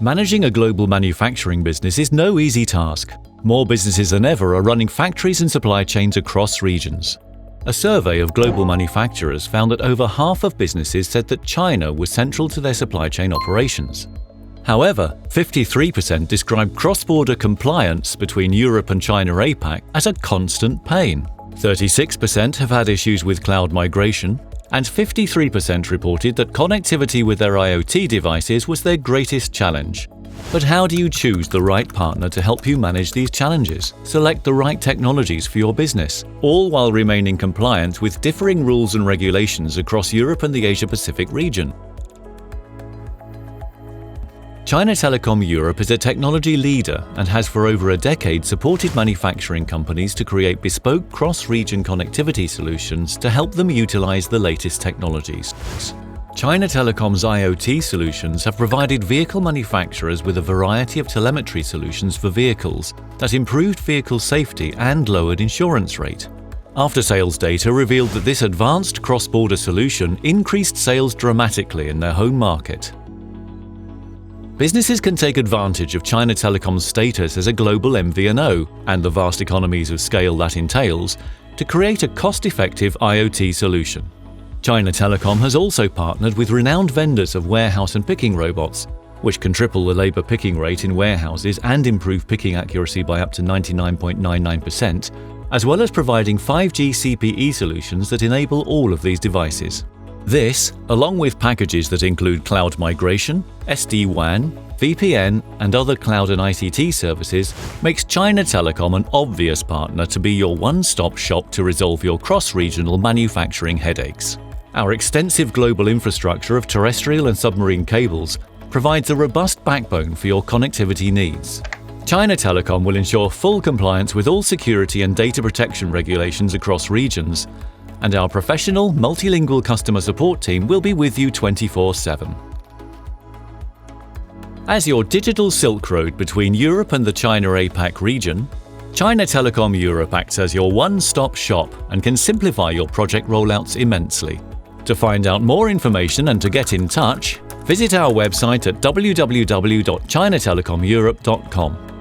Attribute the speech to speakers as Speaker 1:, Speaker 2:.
Speaker 1: Managing a global manufacturing business is no easy task. More businesses than ever are running factories and supply chains across regions. A survey of global manufacturers found that over half of businesses said that China was central to their supply chain operations. However, 53% described cross-border compliance between Europe and China-APAC as a constant pain. 36% have had issues with cloud migration, and 53% reported that connectivity with their IoT devices was their greatest challenge. But how do you choose the right partner to help you manage these challenges? Select the right technologies for your business, all while remaining compliant with differing rules and regulations across Europe and the Asia-Pacific region. China Telecom Europe is a technology leader and has for over a decade supported manufacturing companies to create bespoke cross-region connectivity solutions to help them utilize the latest technologies. China Telecom's IoT solutions have provided vehicle manufacturers with a variety of telemetry solutions for vehicles that improved vehicle safety and lowered insurance rate. After-sales data revealed that this advanced cross-border solution increased sales dramatically in their home market. Businesses can take advantage of China Telecom's status as a global MVNO and the vast economies of scale that entails to create a cost-effective IoT solution. China Telecom has also partnered with renowned vendors of warehouse and picking robots, which can triple the labor picking rate in warehouses and improve picking accuracy by up to 99.99%, as well as providing 5G CPE solutions that enable all of these devices. This, along with packages that include cloud migration, SD-WAN, VPN, and other cloud and ICT services, makes China Telecom an obvious partner to be your one-stop shop to resolve your cross-regional manufacturing headaches. Our extensive global infrastructure of terrestrial and submarine cables provides a robust backbone for your connectivity needs. China Telecom will ensure full compliance with all security and data protection regulations across regions, and our professional, multilingual customer support team will be with you 24/7. As your digital Silk Road between Europe and the China-APAC region, China Telecom Europe acts as your one-stop shop and can simplify your project rollouts immensely. To find out more information and to get in touch, visit our website at www.chinatelecomeurope.com.